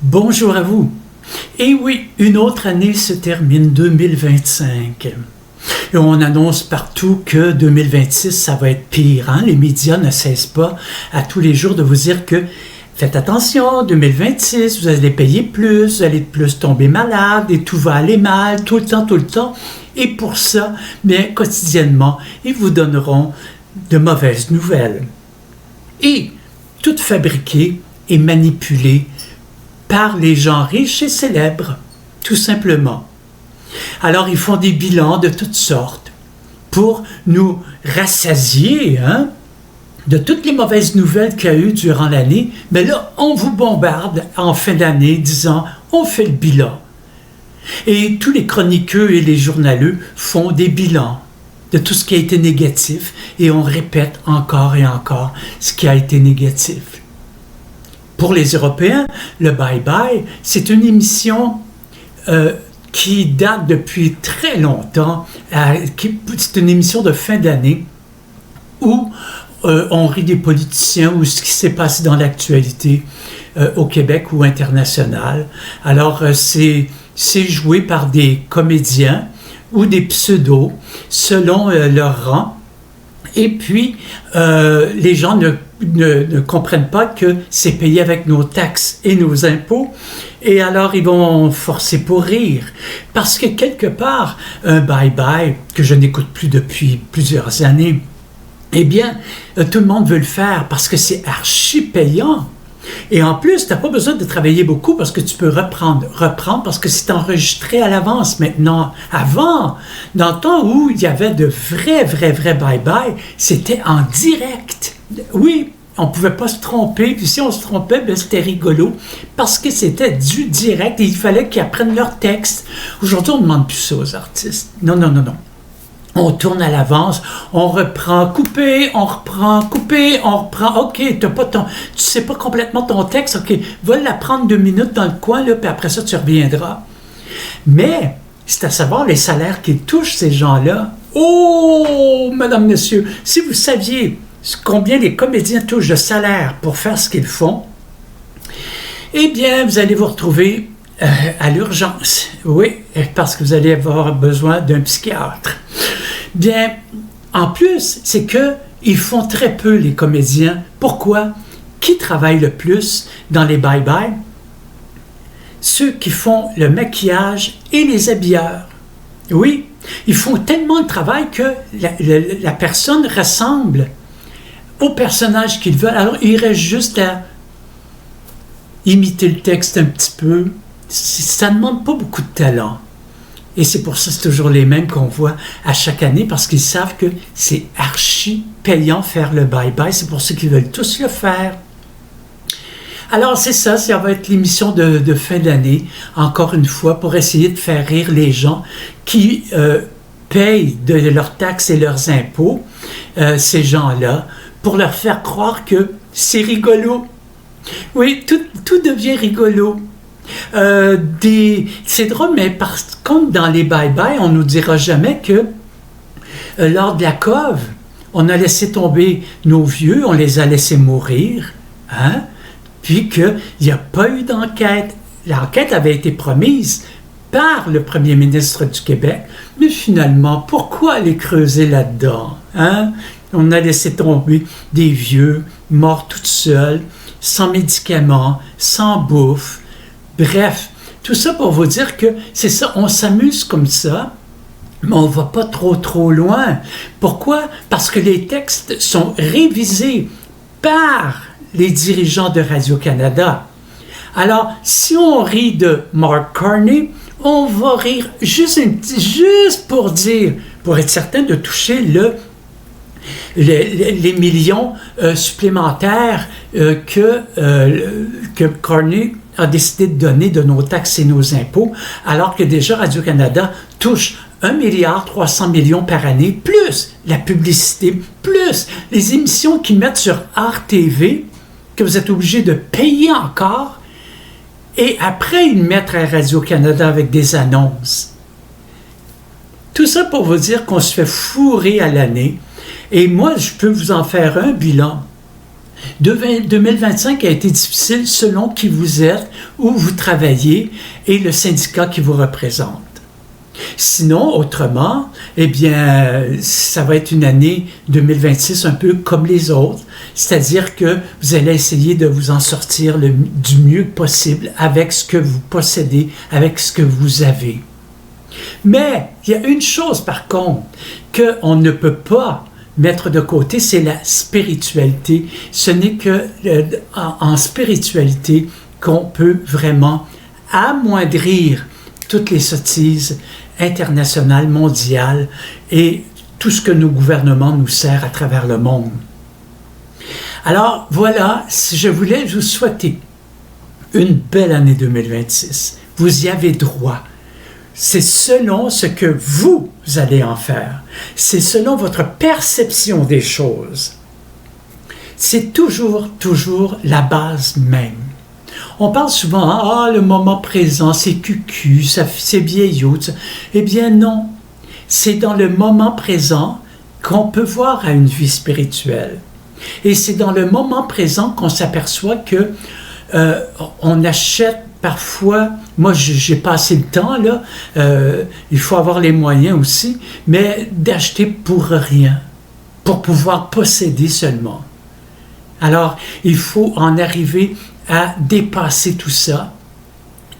Bonjour à vous. Et oui, une autre année se termine, 2025. Et on annonce partout que 2026, ça va être pire. Hein? Les médias ne cessent pas à tous les jours de vous dire que faites attention, 2026, vous allez payer plus, vous allez plus tomber malade et tout va aller mal, tout le temps. Et pour ça, bien, quotidiennement, ils vous donneront de mauvaises nouvelles. Et toutes fabriquées et manipulées par les gens riches et célèbres, tout simplement. Alors, ils font des bilans de toutes sortes pour nous rassasier de toutes les mauvaises nouvelles qu'il y a eu durant l'année. Mais là, on vous bombarde en fin d'année disant « on fait le bilan ». Et tous les chroniqueux et les journaleux font des bilans de tout ce qui a été négatif et on répète encore et encore ce qui a été négatif. Pour les Européens, le Bye Bye, c'est une émission qui date depuis très longtemps. C'est une émission de fin d'année où on rit des politiciens ou ce qui s'est passé dans l'actualité au Québec ou international. Alors, c'est joué par des comédiens ou des pseudos selon leur rang. Et puis, les gens ne comprennent pas que c'est payé avec nos taxes et nos impôts. Et alors, ils vont forcer pour rire. Parce que quelque part, un bye-bye, que je n'écoute plus depuis plusieurs années, eh bien, tout le monde veut le faire parce que c'est archi payant. Et en plus, tu n'as pas besoin de travailler beaucoup parce que tu peux reprendre parce que c'est enregistré à l'avance maintenant. Avant, dans le temps où il y avait de vrais bye-bye, c'était en direct. Oui, on ne pouvait pas se tromper, puis si on se trompait, ben c'était rigolo parce que c'était du direct et il fallait qu'ils apprennent leur texte. Aujourd'hui, on ne demande plus ça aux artistes. Non. On tourne à l'avance, on reprend, couper, on reprend, couper, on reprend. OK, tu sais pas complètement ton texte. OK, va l'apprendre 2 minutes dans le coin, là, puis après ça, tu reviendras. Mais, c'est à savoir les salaires qu'ils touchent, ces gens-là. Oh, madame, monsieur, si vous saviez combien les comédiens touchent de salaire pour faire ce qu'ils font, eh bien, vous allez vous retrouver à l'urgence. Oui, parce que vous allez avoir besoin d'un psychiatre. Bien, en plus, c'est qu'ils font très peu, les comédiens. Pourquoi? Qui travaille le plus dans les bye-bye? Ceux qui font le maquillage et les habilleurs. Oui, ils font tellement de travail que la personne ressemble au personnage qu'ils veulent. Alors, il reste juste à imiter le texte un petit peu. Ça ne demande pas beaucoup de talent. Et c'est pour ça que c'est toujours les mêmes qu'on voit à chaque année, parce qu'ils savent que c'est archi payant faire le bye-bye. C'est pour ça qu'ils veulent tous le faire. Alors c'est ça va être l'émission de fin d'année, encore une fois, pour essayer de faire rire les gens qui payent de leurs taxes et leurs impôts, ces gens-là, pour leur faire croire que c'est rigolo. Oui, tout devient rigolo. C'est drôle, mais par contre, dans les bye-bye, on ne nous dira jamais que lors de la COV, on a laissé tomber nos vieux, on les a laissés mourir, puis qu'il n'y a pas eu d'enquête. L'enquête avait été promise par le premier ministre du Québec, mais finalement, pourquoi aller creuser là-dedans? On a laissé tomber des vieux, morts toutes seuls, sans médicaments, sans bouffe. Bref, tout ça pour vous dire que c'est ça, on s'amuse comme ça, mais on ne va pas trop loin. Pourquoi? Parce que les textes sont révisés par les dirigeants de Radio-Canada. Alors, si on rit de Mark Carney, on va rire juste pour dire, pour être certain de toucher les millions supplémentaires que Carney a décidé de donner de nos taxes et nos impôts, alors que déjà Radio-Canada touche 1,3 milliard par année, plus la publicité, plus les émissions qu'ils mettent sur RTV, que vous êtes obligé de payer encore, et après ils mettent à Radio-Canada avec des annonces. Tout ça pour vous dire qu'on se fait fourrer à l'année, et moi je peux vous en faire un bilan. 2025 a été difficile selon qui vous êtes, où vous travaillez et le syndicat qui vous représente. Sinon, autrement, eh bien, ça va être une année 2026 un peu comme les autres, c'est-à-dire que vous allez essayer de vous en sortir du mieux possible avec ce que vous possédez, avec ce que vous avez. Mais il y a une chose par contre qu'on ne peut pas mettre de côté, c'est la spiritualité. Ce n'est que en spiritualité qu'on peut vraiment amoindrir toutes les sottises internationales, mondiales et tout ce que nos gouvernements nous servent à travers le monde. Alors voilà, si je voulais vous souhaiter une belle année 2026. Vous y avez droit. C'est selon ce que vous allez en faire. C'est selon votre perception des choses. C'est toujours la base même. On parle souvent, le moment présent, c'est cucu, c'est vieillot. Eh bien non, c'est dans le moment présent qu'on peut voir à une vie spirituelle. Et c'est dans le moment présent qu'on s'aperçoit que on achète parfois, moi j'ai pas assez de temps là, il faut avoir les moyens aussi, mais d'acheter pour rien, pour pouvoir posséder seulement. Alors, il faut en arriver à dépasser tout ça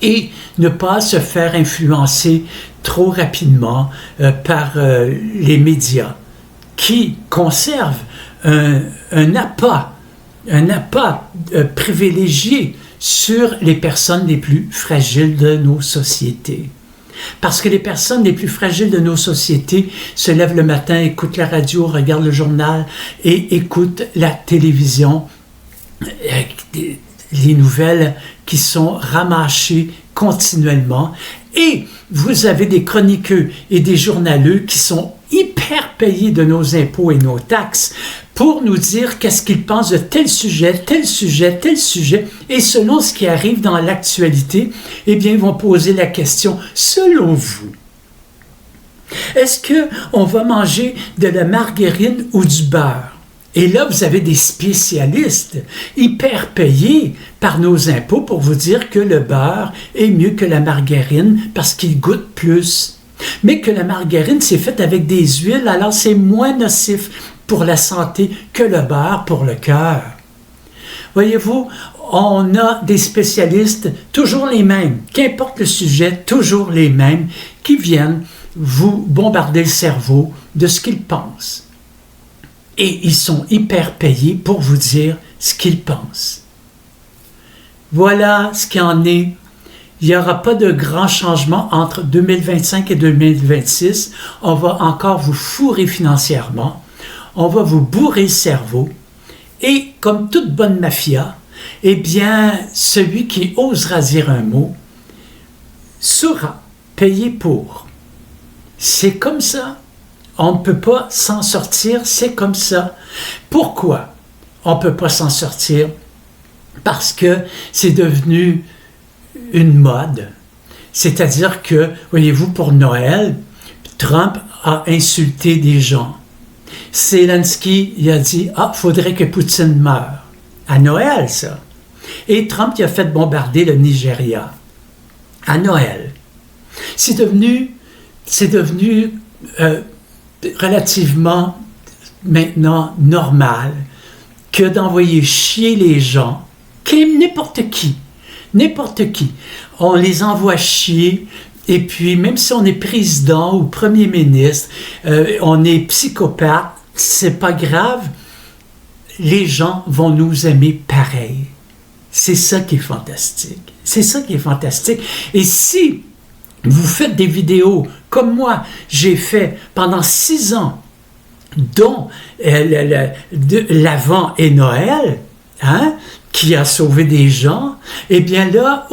et ne pas se faire influencer trop rapidement par les médias qui conservent un appât privilégié sur les personnes les plus fragiles de nos sociétés. Parce que les personnes les plus fragiles de nos sociétés se lèvent le matin, écoutent la radio, regardent le journal et écoutent la télévision, les nouvelles qui sont ramachées continuellement. Et vous avez des chroniqueux et des journaleux qui sont hyper payés de nos impôts et nos taxes pour nous dire qu'est-ce qu'ils pensent de tel sujet, et selon ce qui arrive dans l'actualité, eh bien, ils vont poser la question, selon vous, est-ce qu'on va manger de la margarine ou du beurre? Et là, vous avez des spécialistes hyper payés par nos impôts pour vous dire que le beurre est mieux que la margarine parce qu'il goûte plus. Mais que la margarine, c'est fait avec des huiles, alors c'est moins nocif pour la santé que le beurre pour le cœur. Voyez-vous, on a des spécialistes, toujours les mêmes, qu'importe le sujet, toujours les mêmes, qui viennent vous bombarder le cerveau de ce qu'ils pensent. Et ils sont hyper payés pour vous dire ce qu'ils pensent. Voilà ce qu'il en est. Il n'y aura pas de grands changements entre 2025 et 2026. On va encore vous fourrer financièrement. On va vous bourrer le cerveau. Et comme toute bonne mafia, eh bien, celui qui osera dire un mot sera payé pour. C'est comme ça. On ne peut pas s'en sortir, c'est comme ça. Pourquoi on ne peut pas s'en sortir? Parce que c'est devenu une mode. C'est-à-dire que, voyez-vous, pour Noël, Trump a insulté des gens. Zelensky, il a dit « Ah, faudrait que Poutine meure. » À Noël, ça. Et Trump, il a fait bombarder le Nigeria. À Noël. C'est devenu relativement maintenant normal que d'envoyer chier les gens, n'importe qui. On les envoie chier, et puis même si on est président ou premier ministre, on est psychopathe, c'est pas grave, les gens vont nous aimer pareil. C'est ça qui est fantastique. Et si vous faites des vidéos comme moi, j'ai fait pendant 6 ans, dont l'Avent et Noël, qui a sauvé des gens, eh bien là,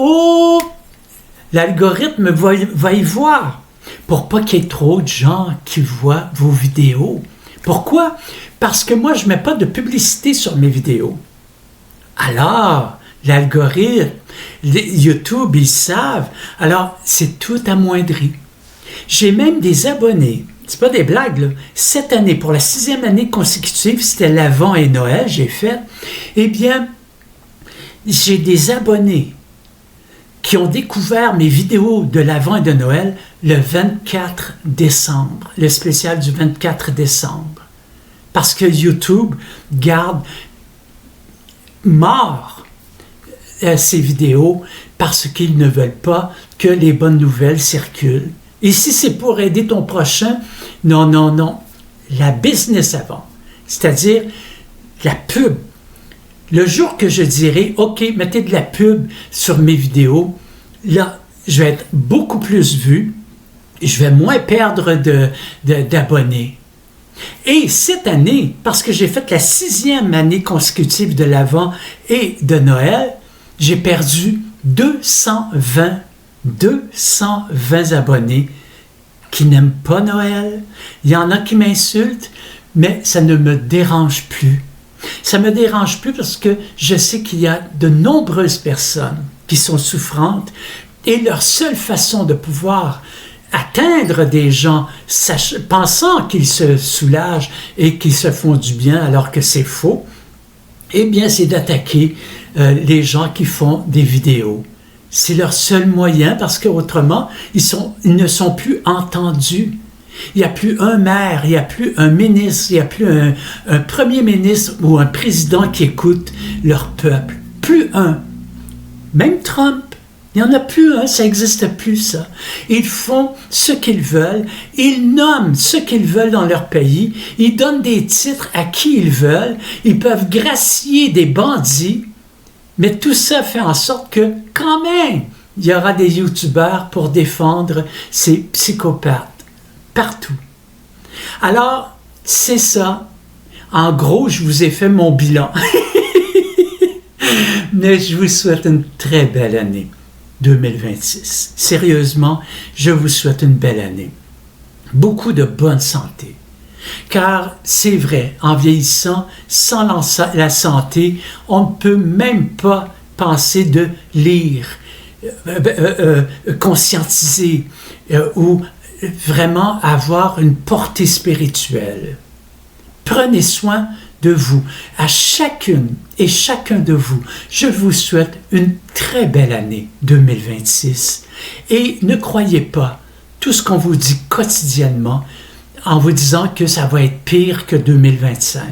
l'algorithme va y voir. Pour pas qu'il y ait trop de gens qui voient vos vidéos. Pourquoi? Parce que moi, je ne mets pas de publicité sur mes vidéos. Alors, l'algorithme, YouTube, ils savent. Alors, c'est tout amoindri. J'ai même des abonnés c'est pas des blagues, là. Cette année, pour la 6e année consécutive, c'était l'Avent et Noël, j'ai fait, eh bien, j'ai des abonnés qui ont découvert mes vidéos de l'Avent et de Noël le 24 décembre, le spécial du 24 décembre. Parce que YouTube garde mort ces vidéos parce qu'ils ne veulent pas que les bonnes nouvelles circulent. Et si c'est pour aider ton prochain, non, non, non. La business avant, c'est-à-dire la pub. Le jour que je dirai, OK, mettez de la pub sur mes vidéos, là, je vais être beaucoup plus vu, je vais moins perdre d'abonnés. Et cette année, parce que j'ai fait la 6e année consécutive de l'Avent et de Noël, j'ai perdu 220 abonnés qui n'aiment pas Noël. Il y en a qui m'insultent, mais ça ne me dérange plus. Ça ne me dérange plus parce que je sais qu'il y a de nombreuses personnes qui sont souffrantes et leur seule façon de pouvoir atteindre des gens pensant qu'ils se soulagent et qu'ils se font du bien alors que c'est faux, eh bien c'est d'attaquer les gens qui font des vidéos. C'est leur seul moyen parce qu'autrement, ils ne sont plus entendus. Il n'y a plus un maire, il n'y a plus un ministre, il n'y a plus un premier ministre ou un président qui écoute leur peuple. Plus un. Même Trump, il n'y en a plus un, ça n'existe plus ça. Ils font ce qu'ils veulent, ils nomment ce qu'ils veulent dans leur pays, ils donnent des titres à qui ils veulent, ils peuvent gracier des bandits. Mais tout ça fait en sorte que, quand même, il y aura des youtubeurs pour défendre ces psychopathes partout. Alors, c'est ça. En gros, je vous ai fait mon bilan. Mais je vous souhaite une très belle année 2026. Sérieusement, je vous souhaite une belle année. Beaucoup de bonne santé. Car c'est vrai, en vieillissant, sans la santé, on ne peut même pas penser de lire, conscientiser ou vraiment avoir une portée spirituelle. Prenez soin de vous. À chacune et chacun de vous, je vous souhaite une très belle année 2026. Et ne croyez pas tout ce qu'on vous dit quotidiennement en vous disant que ça va être pire que 2025.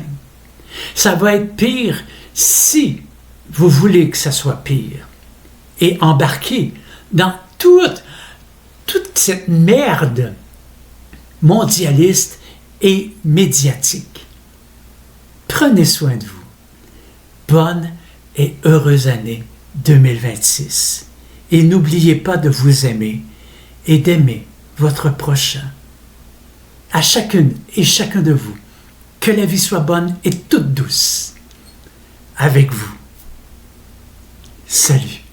Ça va être pire si vous voulez que ça soit pire. Et embarquez dans toute cette merde mondialiste et médiatique. Prenez soin de vous. Bonne et heureuse année 2026. Et n'oubliez pas de vous aimer et d'aimer votre prochain. À chacune et chacun de vous, que la vie soit bonne et toute douce avec vous. Salut.